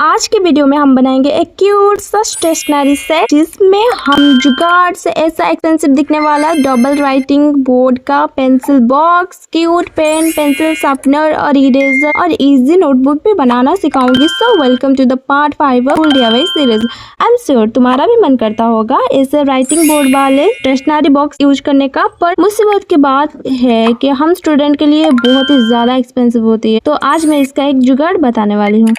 आज के वीडियो में हम बनाएंगे एक क्यूट सा स्टेशनरी सेट जिसमें हम जुगाड़ से ऐसा एक्सपेंसिव दिखने वाला डबल राइटिंग बोर्ड का pencil box, cute pen, pencil sharpener और इरेजर और इजी नोटबुक भी बनाना सिखाऊंगी। So welcome to the part 5 of full DIY series. I am sure तुम्हारा भी मन करता होगा ऐसे राइटिंग बोर्ड वाले स्टेशनरी बॉक्स यूज करने का, पर मुसीबत की बात है कि हम स्टूडेंट के लिए बहुत ही ज्यादा एक्सपेंसिव होती है। तो आज मैं इसका एक जुगाड़ बताने वाली हूँ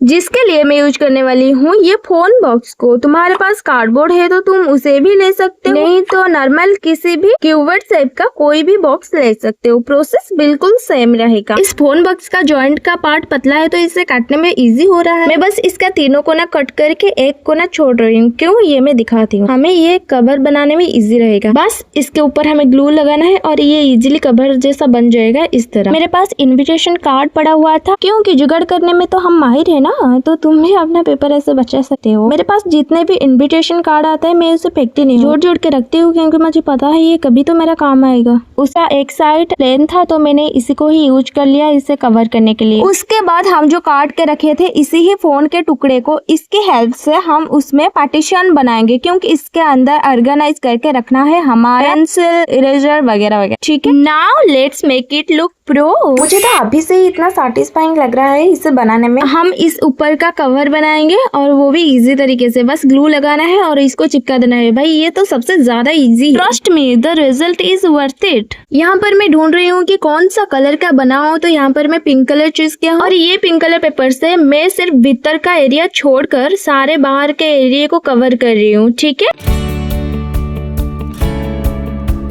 जिसके लिए मैं यूज करने वाली हूँ ये फोन बॉक्स को। तुम्हारे पास कार्डबोर्ड है तो तुम उसे भी ले सकते हो, नहीं तो नॉर्मल किसी भी क्यूबर्ड शेप का कोई भी बॉक्स ले सकते हो। प्रोसेस बिल्कुल सेम रहेगा। इस फोन बॉक्स का जॉइंट का पार्ट पतला है तो इसे काटने में इजी हो रहा है। मैं बस इसका तीनों कोना कट करके एक कोना छोड़ रही हूँ। क्यों, ये मैं दिखाती हूँ। हमें ये कवर बनाने में इजी रहेगा। बस इसके ऊपर हमें ग्लू लगाना है और ये इजीली कवर जैसा बन जाएगा इस तरह। मेरे पास इन्विटेशन कार्ड पड़ा हुआ था क्योंकि जुगाड़ करने में तो हम माहिर है ना, तो तुम भी अपना पेपर ऐसे बचा सकते हो। मेरे पास जितने भी इनविटेशन कार्ड आते हैं मैं उसे फेंकती नहीं, जोड़ जोड़ के रखती हूँ क्योंकि मुझे पता है ये कभी तो मेरा काम आएगा। उसका एक साइड प्लेन था तो मैंने इसी को ही यूज कर लिया इसे कवर करने के लिए। उसके बाद हम जो काट के रखे थे इसी ही फोन के टुकड़े को इसकी हेल्प से हम उसमें पार्टीशन बनाएंगे क्योंकि इसके अंदर ऑर्गेनाइज करके रखना है हमारा पेंसिल, इरेजर वगैरह वगैरह। ठीक है, now let's make it look pro. मुझे तो अभी से ही इतना सैटिस्फाइंग लग रहा है इसे बनाने में। हम इस ऊपर का कवर बनाएंगे और वो भी इजी तरीके से, बस ग्लू लगाना है और इसको चिपका देना है। भाई ये तो सबसे ज्यादा इजी है। Trust me, the result is worth it. यहाँ पर मैं ढूंढ रही हूँ कि कौन सा कलर का बनाऊं, तो यहाँ पर मैं पिंक कलर चूज किया और ये पिंक कलर पेपर से मैं सिर्फ भीतर का एरिया छोड़कर सारे बाहर के एरिया को कवर कर रही हूँ। ठीक है,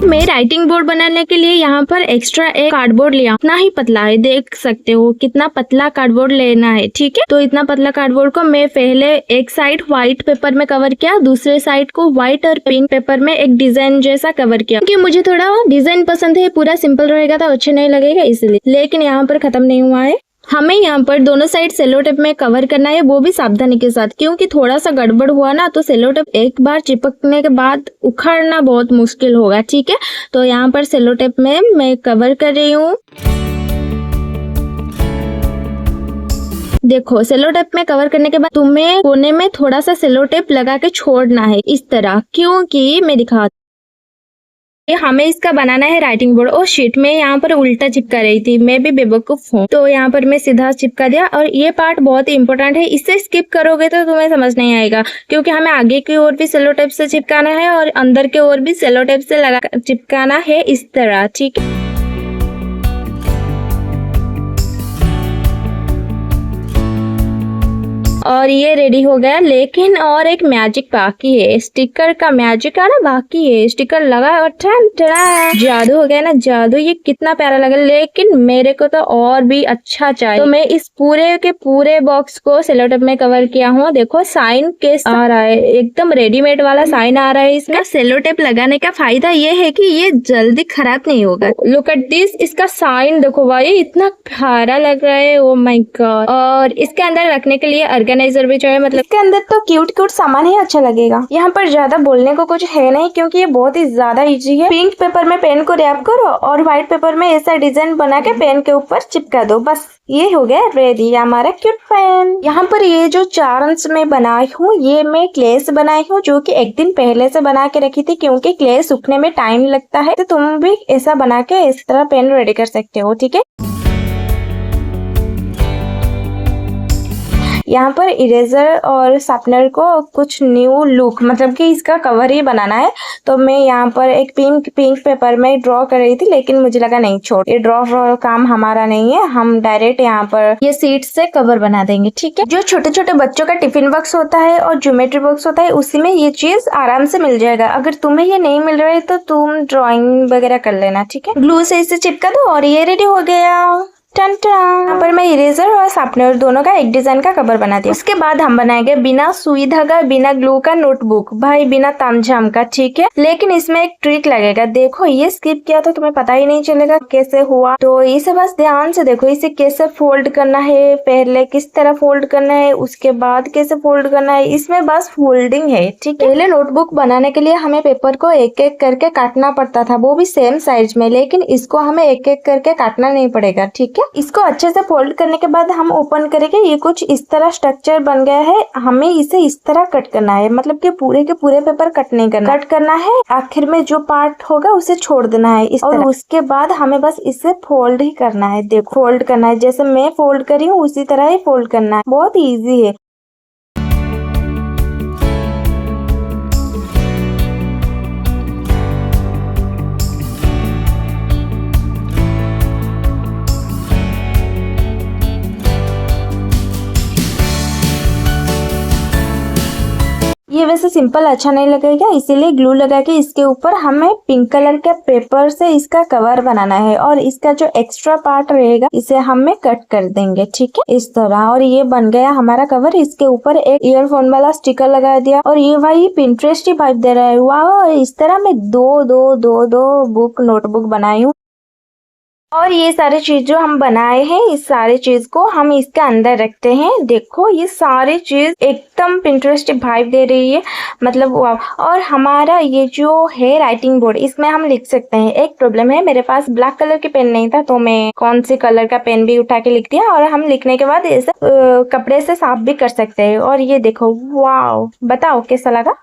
मैं राइटिंग बोर्ड बनाने के लिए यहाँ पर एक्स्ट्रा एक कार्डबोर्ड लिया। इतना ही पतला है, देख सकते हो कितना पतला कार्डबोर्ड लेना है। ठीक है, तो इतना पतला कार्डबोर्ड को मैं पहले एक साइड व्हाइट पेपर में कवर किया, दूसरे साइड को व्हाइट और पिंक पेपर में एक डिजाइन जैसा कवर किया क्योंकि मुझे थोड़ा डिजाइन पसंद है। पूरा सिंपल रहेगा तो अच्छा नहीं लगेगा इसलिए। लेकिन यहाँ पर खत्म नहीं हुआ है। हमें यहाँ पर दोनों साइड सेलो टेप में कवर करना है, वो भी सावधानी के साथ क्योंकि थोड़ा सा गड़बड़ हुआ ना तो सेलो टेप एक बार चिपकने के बाद उखाड़ना बहुत मुश्किल होगा। ठीक है, तो यहाँ पर सेलो टेप में मैं कवर कर रही हूँ। देखो, सेलो टेप में कवर करने के बाद तुम्हें कोने में थोड़ा सा सेलो टेप लगा के छोड़ना है इस तरह, क्योंकि मैं दिखा हमें इसका बनाना है राइटिंग बोर्ड। और शीट में यहाँ पर उल्टा चिपका रही थी, मैं भी बेवकूफ हूँ तो यहाँ पर मैं सीधा चिपका दिया। और ये पार्ट बहुत ही इंपॉर्टेंट है, इससे स्किप करोगे तो तुम्हें समझ नहीं आएगा क्योंकि हमें आगे की ओर भी सेलो टेप से चिपकाना है और अंदर की ओर भी सेलो टेप से लगा चिपकाना है इस तरह। ठीक है, और ये रेडी हो गया। लेकिन और एक मैजिक बाकी है, स्टिकर का मैजिक आना बाकी है। स्टिकर लगा और जादू हो गया ना, जादू। ये कितना प्यारा लगा, लेकिन मेरे को तो और भी अच्छा चाहिए। तो मैं इस पूरे के पूरे बॉक्स को सेलो टेप में कवर किया हूँ। देखो साइन केस आ रहा है, एकदम रेडीमेड वाला साइन आ रहा है। इसमें सेलो टेप लगाने का फायदा ये है कि ये जल्दी खराब नहीं होगा। लुक एट दिस, इसका साइन देखो भाई, इतना प्यारा लग रहा है। Oh my God. और इसके अंदर रखने के लिए ऑर्गेनाइजर भी चाहिए, मतलब इसके अंदर तो क्यूट क्यूट सामान ही अच्छा लगेगा। यहाँ पर ज्यादा बोलने को कुछ है नहीं क्योंकि ये बहुत ही ज्यादा इजी है। पिंक पेपर में पेन को रैप करो और व्हाइट पेपर में ऐसा डिजाइन बना के पेन के ऊपर चिपका दो, बस ये हो गया रेडी हमारा क्यूट पेन। यहाँ पर ये जो 4 अंश में बनाई हूँ ये मैं क्ले से बनाई हूँ, जो कि एक दिन पहले से बना के रखी थी क्योंकि क्ले सूखने में टाइम लगता है। तो तुम भी ऐसा बना के इस तरह पेन रेडी कर सकते हो। ठीक है, यहाँ पर इरेजर और शार्पनर को कुछ न्यू लुक, मतलब कि इसका कवर ही बनाना है। तो मैं यहाँ पर एक पिंक पेपर में ड्रॉ कर रही थी, लेकिन मुझे लगा नहीं छोड़, ये ड्रॉ काम हमारा नहीं है, हम डायरेक्ट यहाँ पर ये सीट से कवर बना देंगे। ठीक है, जो छोटे छोटे बच्चों का टिफिन बॉक्स होता है और ज्योमेट्री बॉक्स होता है उसी में ये चीज आराम से मिल जाएगा। अगर तुम्हें ये नहीं मिल रहा है तो तुम ड्रॉइंग वगैरह कर लेना। ठीक है, ग्लू से इसे चिपका दो और ये रेडी हो गया। यहाँ पर मैं इरेजर और शार्पनर दोनों का एक डिजाइन का कवर बना दिया। उसके बाद हम बनाएंगे बिना सुई धागा, बिना ग्लू का नोटबुक, भाई बिना तामझाम का। ठीक है, लेकिन इसमें एक ट्रिक लगेगा। देखो ये स्किप किया तो तुम्हें पता ही नहीं चलेगा कैसे हुआ, तो इसे बस ध्यान से देखो। इसे कैसे फोल्ड करना है, पहले किस तरह फोल्ड करना है, उसके बाद कैसे फोल्ड करना है, इसमें बस फोल्डिंग है। ठीक है, पहले नोटबुक बनाने के लिए हमें पेपर को एक एक करके काटना पड़ता था, वो भी सेम साइज में, लेकिन इसको हमें एक एक करके काटना नहीं पड़ेगा। ठीक है, है। इसको अच्छे से फोल्ड करने के बाद हम ओपन करेंगे, ये कुछ इस तरह स्ट्रक्चर बन गया है। हमें इसे इस तरह कट करना है, मतलब कि पूरे के पूरे पेपर कट नहीं करना, कट करना है आखिर में जो पार्ट होगा उसे छोड़ देना है इस तरह। उसके बाद हमें बस इसे फोल्ड ही करना है। देखो फोल्ड करना है, जैसे मैं फोल्ड करी हूँ उसी तरह ही फोल्ड करना है, बहुत इजी है। ये वैसे सिंपल अच्छा नहीं लगेगा, इसीलिए ग्लू लगा के इसके ऊपर हमें पिंक कलर के पेपर से इसका कवर बनाना है और इसका जो एक्स्ट्रा पार्ट रहेगा इसे हमें कट कर देंगे, ठीक है, इस तरह। और ये बन गया हमारा कवर। इसके ऊपर एक ईयरफोन वाला स्टिकर लगा दिया और ये भाई पिंटरेस्ट ही वाइब दे रहा है। वाह, इस तरह मैं दो बुक नोटबुक बनाई हूँ। और ये सारी चीज जो हम बनाए हैं, इस सारे चीज को हम इसके अंदर रखते हैं। देखो ये सारी चीज एकदम पिंटरेस्ट वाइब दे रही है, मतलब वाह। और हमारा ये जो है राइटिंग बोर्ड, इसमें हम लिख सकते हैं। एक प्रॉब्लम है, मेरे पास ब्लैक कलर की पेन नहीं था तो मैं कौन से कलर का पेन भी उठा के लिख दिया। और हम लिखने के बाद इसे कपड़े से साफ भी कर सकते हैं। और ये देखो, वाह, बताओ कैसा लगा।